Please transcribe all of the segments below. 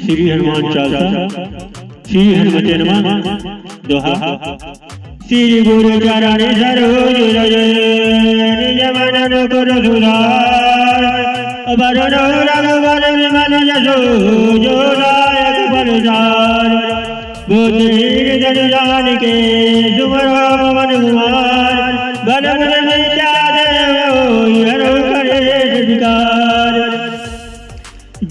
श्री हनुमान चालीसा। श्री हनुमते नमः। दोहा। श्री गुरु चरण सरोज रज निज मन मुकुर सुधार वरण रघुवर विमल यशो जो दायक फलचार बुद्धिहीन जन जानिके सुमरो पवन कुमार बल बल विद्या देवो हरो कलेश विकार।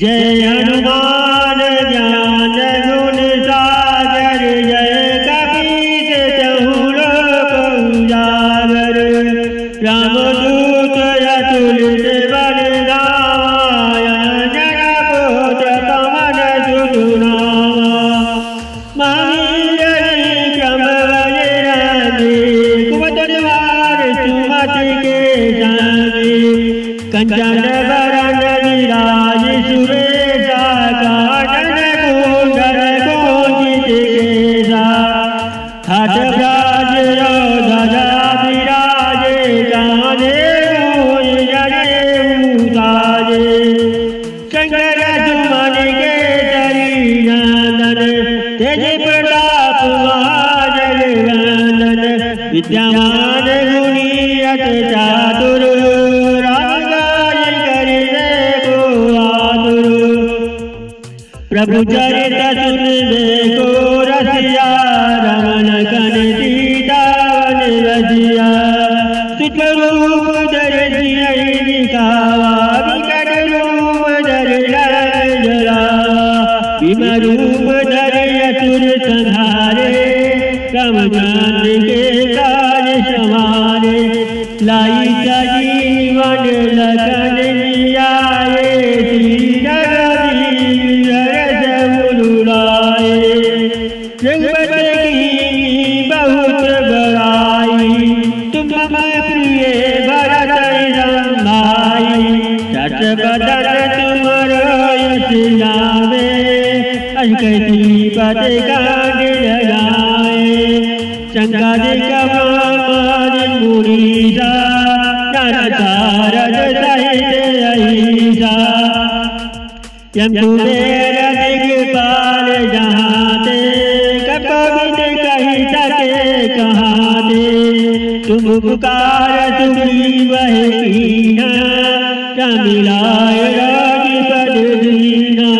जय हनुमान ज्ञान गुण सागर जय कपीस चहु लोक उजागर रामदूत अतुलित बल धामा अंजन पुत्र पवन सुत नामा महावीर विक्रम बजरंगी कुमति निवार सुमति के संगी कंचन बरन विराज सुरेशा कानन कुंडल कुंचित केसा हाथ व्याज ध्वजा विराजे कांधे मूष जनेऊ साजे शंकर सुमन केसरी नंदन तेज प्रताप महाजगवंदन विद्यमान गुणी अति चातुर प्रभु चरित सुन देखो रसिया रमन कन सीता वन रसिया सुख रूप धर सियहि दिखावा विकट रूप धर लंक जरावा भीम रूप धर असुर संहारे रामचंद्र के काज संवारे लाई सजीवन लखन जियाए श्री रघुवीर जगत की बहुत बड़ाई तुम प्रिय भरत भाई सच बदन तुम यश जावे अजकती पद कांड लगाए संकट कमान मुरीसा नारद सहित अहिसा यम कुबेर दिगपाल जहाते कपविद कही सके कहाँ दे तुम पुकार तुम्ही वह कीना मिलाए राजपद दीना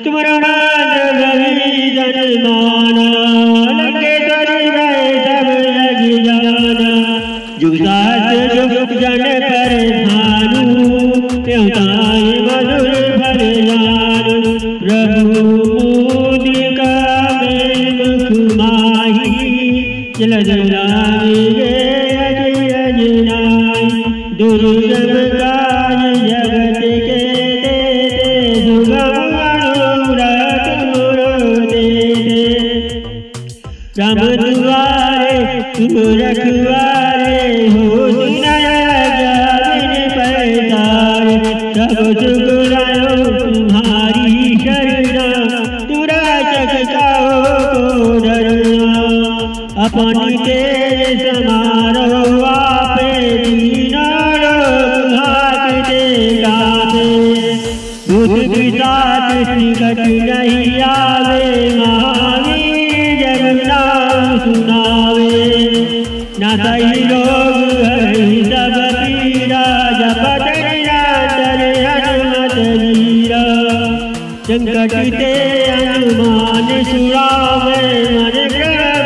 तुम्हारा नाद रवि जन माना लंकेश्वरी गए सब लग जाना जुग सहस्र जुग जन पर भानु त्योताई मधुर भर जानु प्रभु मुदिका में मुख माही जल जलाए अजय अजनाई दुर्गम काज जगत के देते सुगम अनुरत गुरु देते राम दुआरे तुम रखवारे हो सब सुगुरायो तुम्हारी शरणा तुरा चकताओ को डरना अपन तेज समारो आपे दीना लोग भागते गाते भूत पिशाच निकट नहीं आवे महावीर जब नाम सुनावे ना सही लोग हरि सब पीरा जपत संकट ते हनुमान सुरावे मन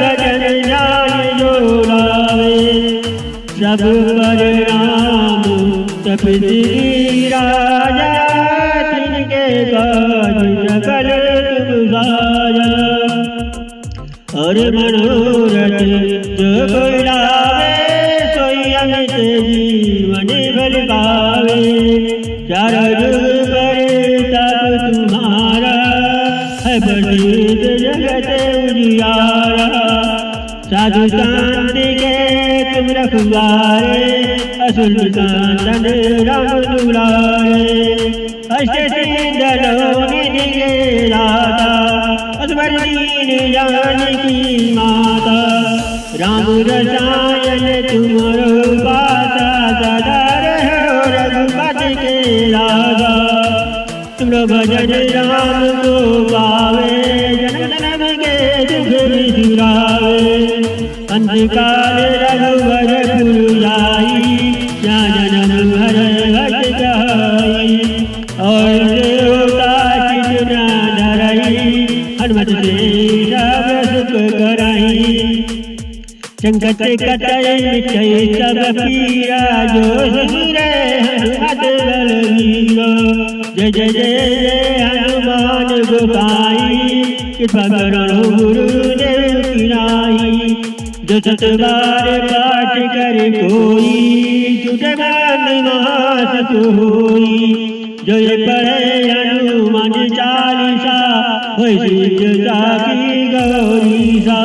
भजन जान जोड़ावे सब पर राम तपस्वी राजा तिनके काज सकल तुम साजा और मनोरथ जो कोई लावे सोई अमित जीवन फल पावे चार जुग पर तब तुम्हारा है प्रसिद्ध जगत उजियारा साधु शांति के तुम रखवारे असुर कांदन राम दुलारे अष्ट सिद्धि निधि के दाता असवर दीन जानकी माता राम रसायन तुम्हारो पासा सदा रहो रघुपति के राजा तुम सुनो भजन राम को पावे, जन्म जन्म के दुख बिसुरावे। अंतकाल रघुवर पुर जाई, या जन्म हर घट जाई। और देवता चित न डरई, हनुमत से सब सुख कराई। संकट कटै मिटै सब पीरा, जो सुरे हनुमत बलवीरा। जय जय जय जय हनुमान गोसाई, कृपा करो गुरुदेव की नाई। जो सत बार पाठ करे कोई, छूटे मन महासुख होई। जो ये पढ़े हनुमान चालीसा, होय सिद्ध साखी गौरीसा।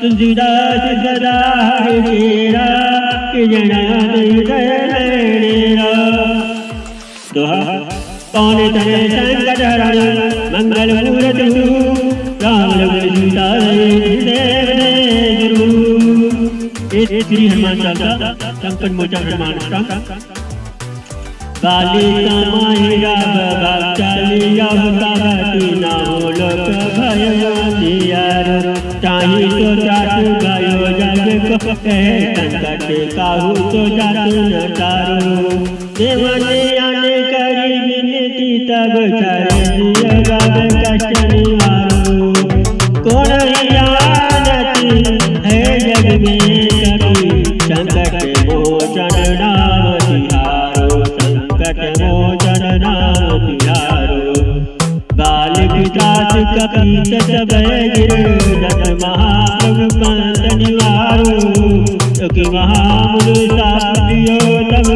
तुलसीदास सदा हरिरा, कि जना तेरा। दोहा कौन तने संकट हरण, मंगल मूरत राम लखन सीता देव गुरु। श्री हनुमान चालीसा संकट मोचन हनुमान अष्टकम्। बालिका माहिरा बाबा चालिया होतावती, ना हो लोक भय अंधियारो। ताहि तो जात गयो जग को, कहे संकट काहू तो जात न तारो। देवने आने करी विनती, तब छाड़े दिया गावे कष्ट निवारो। कौन जानत है जग में कभी, संकट मोचन नाम तिहारो। संकट मोचन नाम तिहारो। बालिक दास कपीस सब गिर, दस महाप्रभु पंथ निवारो। कि महामुनि साथ दियो तब,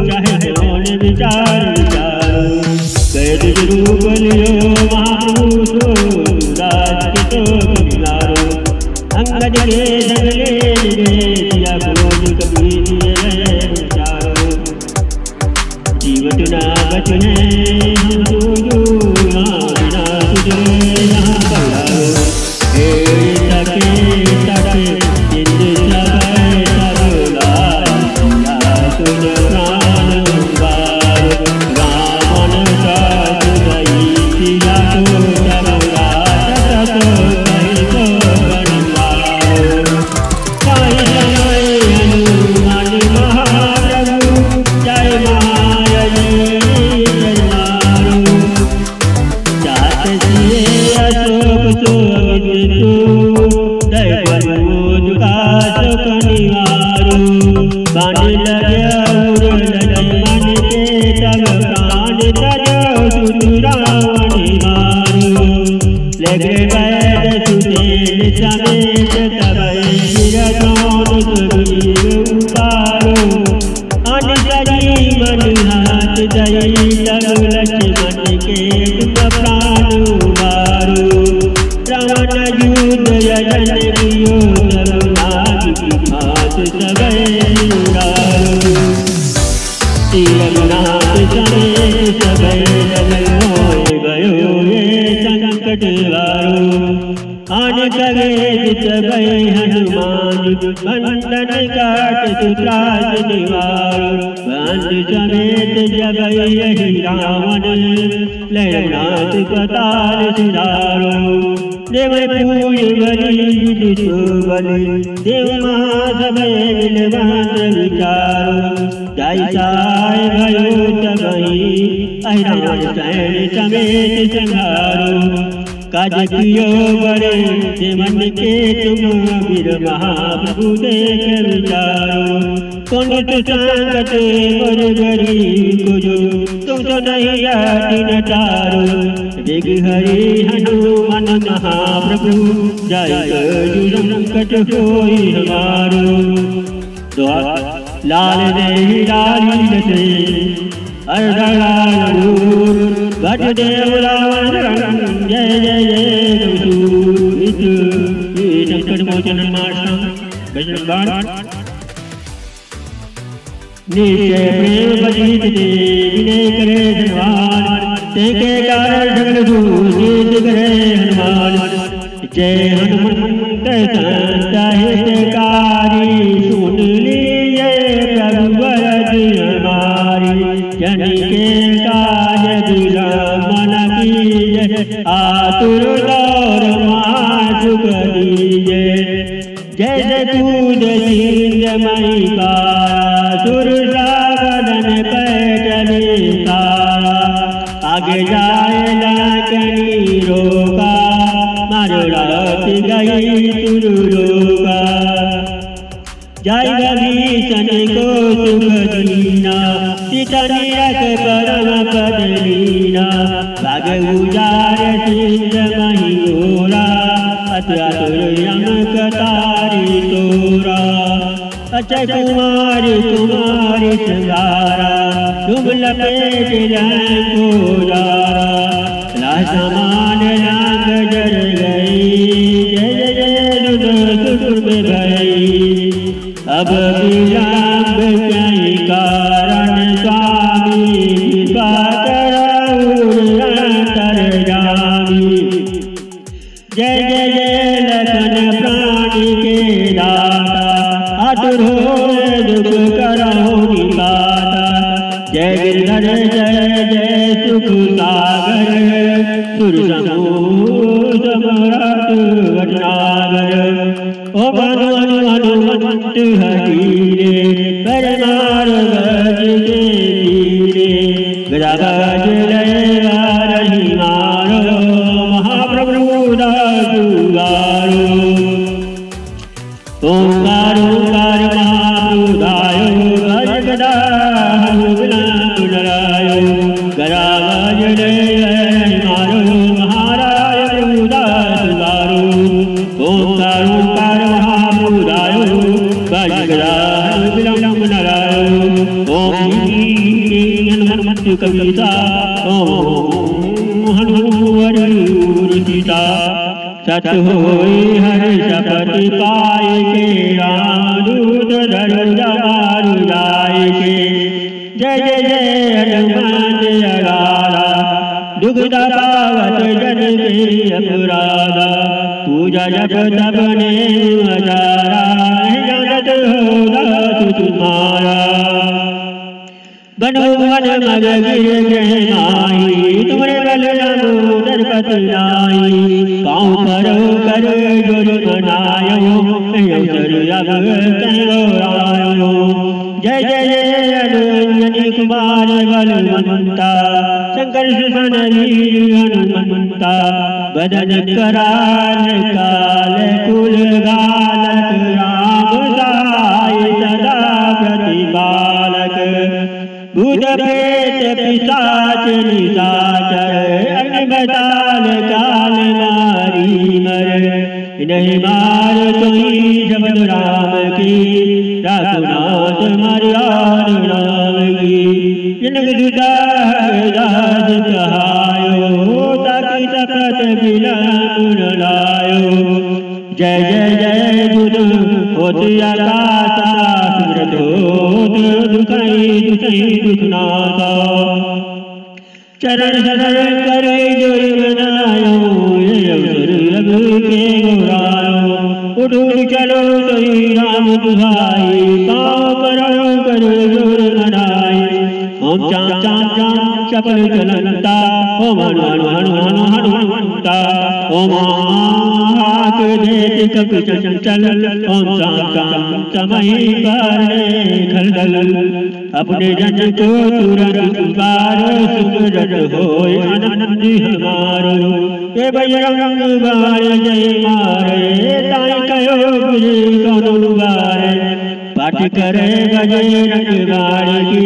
चाहे कौन विचार विचारो। कैद रूप लियो महापुरुषो, राज के तो कबिलारो। अंगद के जंगले दिया क्रोध कबीर विचारो। जीवत ना बचने हम तुझो, ना तुझे यहाँ पढ़ाओ। हे तके तके जिंद सब सब लाए, तुझ प्राण उबारो। रावण का दुदई सिया को, तब रात को कही को बनवारो। कहीं समय हनुमान महाप्रभु, जय माया जी जय मारो। जात सिए अशोक शोभित तू, दय प्रमोद का सुख निवारो। बाण लगे उर लगे मन के, तब प्राण तजो सुत रावण मारो। लगे वैद सुतेन समेत, तब गिरधौन सुग्रीव उपारो। अन सजी मन हाथ दई, तब लक्ष्मण के तुम प्राण उबारो। रावण युद्ध यजन कियो, तब नाग की भात सबे उड़ारो। रघुनाथ समेत सबे जग होय गयो, ये संकट वारो। आन लगे सबे हनुमान, बंधन काट त्रास निवारो। बंध समेत जब यही रावण, लयनाथ पताल सिधारो। देव पूज बलि विदित बलि, देव महासभे मिलवंत विचारो। दाई भयो तबहि, अहिरावण सैन समेत संहारो। काज कियो बड़े देवन के तुम, वीर महाप्रभु देख विचारो। कौन संकट मोर गरीब को जो, तुम तो नहीं आती न तारो। देख हरि हनुमान महाप्रभु, जय जो संकट होई हमारो। लाल दे लाली से अर्धलाल, भट देव रावण जय जय जय दूत। संकट मोचन हनुमान निश्चय प्रेम बजीत दे, विनय करे धनवान। तेके कारण सगल दूत करे हनुमान। जय हनुमंत संत हितकारी, सुन लीजिए प्रभु वरद हमारी। जन के काज दिला मन आतुर दौर माँ सुख दीजे। जैसे कूद सिंध मई का सुर सागरन पे चले तारा। आगे जाए लाकनी रोका मारो रात गई सुरुका। जय भीषण को सुख दीना सीता निरख परम पद लीना। भाग उजार सिंध मही गोरा अत्यातुर यमक तारी तोरा। अचय कुमारी कुमारी संगारा तुम लपेट को जारा। समान लाग जर गई जय जय रुद्र सुर में गई। अब विलंब कई कारण स्वामी कृपा कराऊं अंतर्यामी। जय जय जय लखन प्राणी के दाता आतुर होए दुख करहु निपाता। जय गिरधर जय जय सुख सागर सुर समूह सम्राट भटनागर। ओ भानु हनुमंत हरीरे परमार गज के धीरे। गदा गज लय रही मारो महाप्रभु दासुगारो। ओंकार ओंकार महाप्रभुदायो गज गदा हनुमंत डरायो। गदा गज लय मारो महाराय प्रभु दासुगारो। ओंकार ओंकार महाप्रभुदायो गज गदा हनुमंत डरायो। ओम हनुमंत कविता ओम हनुमंत सीता। सत होई हरि शपथ पाए के राम दूत धरु जमारु जाए के। जय जय जय हनुमान अगारा दुखदा पावत जन के अपराधा। पूजा जप तप ने हजारा जानत होगा तुम्हारा। बनो वन मग गिर गृह माही तुमरे बल नमोदर पत नाई। पाँव परो कर जोर बनायो अवसर अब तैयारो। जय जय जय अनुजनी कुमार बलवंता शंकर सुषण वीर हनुमंता। बदन कराल काल कुल गालक राम सहाय सदा प्रतिपालक। भूत प्रेत पिशाच निशाचर अग्निमताल काल मारी मर। नहीं मार तुई शब्द राम की रघुनाथ मर्याद राम की। जिनक जुदा दास कहायो ताकि तपत बिलंब लायो। जय जय जय गुरु होत आकाशा सुरत होत दुखई दुखई दुखनाथा। चरण शरण करे जोर बनायो ये अवसर रब के गौरायो। उठ चलो तई राम दुहाई पाँव करो कर जोर बनाई। ओम चाम चाम चाम चपल चलंता ओम हनु हनु हनु हनु हनुमंता। ओम हाथ देत कपि चंचल ओम चाम चाम चमहि करने खलदल। अपने जन को तुरंत पुकारो सुमरत होय आनंद हमारो। ए बजरंग बाण जय मारे ताई कयो गुरु कौन बारे। पाठ करे बजरंग बाण की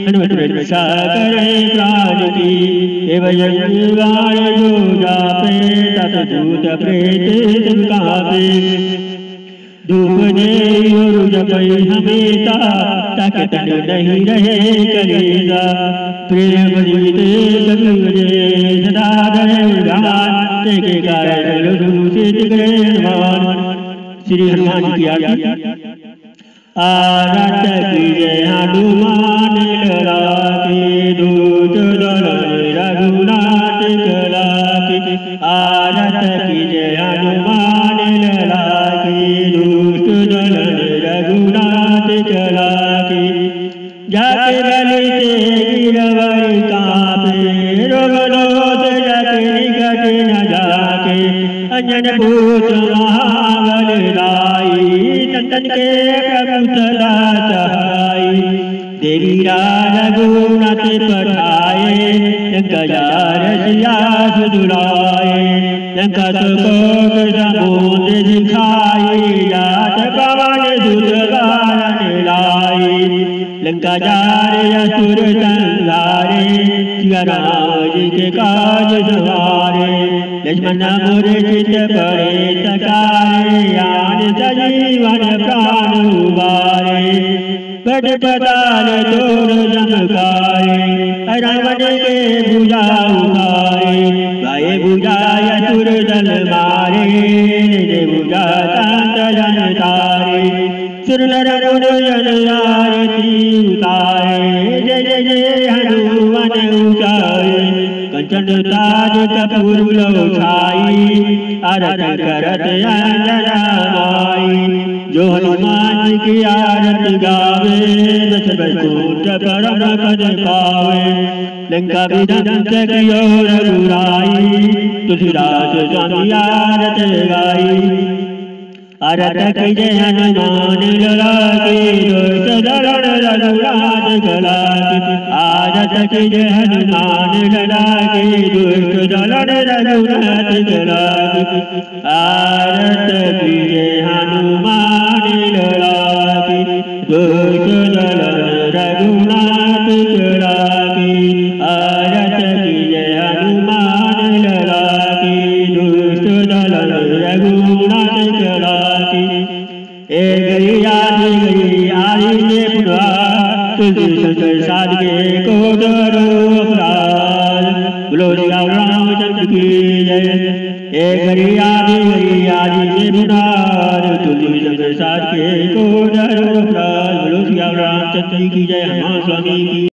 हनुमत रक्षा करे प्राण की। ए बजरंग बाण जो जापे तत दूत प्रेत सब कांपे। धूप दे और जपई हमेशा ताकि तन नहीं रहे कलेजा। प्रेम जीते कबीरे सदा रहे उदान तेके कारण दूषित करे हनुमान। श्री हनुमान की आज्ञा। आरत कीजे हनुमान लड़ा के दूत दलन रघुनाथ कला के। आरत कीजे हनुमान लड़ा के दूत दलन रघुनाथ कला के। जाके बलि से गिरवर कांपे रोग दोष जग निकट नंदन पूत महाबल राई नंदन के प्रभु सदा सहाय देवी रघुनाथ पठाए लंका रसिया सुदुलाए लंका सुकोट समुद्र दिखाई जात पवन सुत बारन लाई लंका जारे असुर संहारे सिया राम जी के काज सवारे लक्ष्मण मोरे चित पड़े सकारे आन सजीवन प्राण उबारे पद पताल तोड़ चमकाए रावण के भुजा उठाए गाये भुजाय असुर दल मारे निज भुजा शांत जन तारे सुर नर मुनि जन आरती उतारे जय जय जय हनुमान उचारे कंचन ताज कपूर छाई आरत करत अंजना माई जो हनुमान की आरती गावे बस बैकुंठ परम पद पावे लंका विध्वंस कियो रघुराई तुलसीदास स्वामी आरत गाई आरत की जय हनुमान लला की दुष्ट दलन रघुराज गला आरत की जय हनुमान लला की दुष्ट दलन रघुराज गला आरत की जय हनुमान लला की दुष्ट दलन रघुनाथ गला आरत की जय हनुमान लला की दुष्ट दलन रघुनाथ गला गई आदि ने पुरा तुझे साध के को डरो अपराध बोलो रामचंद्र की जय गई आदि ने पुरा तुझे साध के को डरो अपराध बोलो रामचंद्र की जय हनुमान स्वामी की।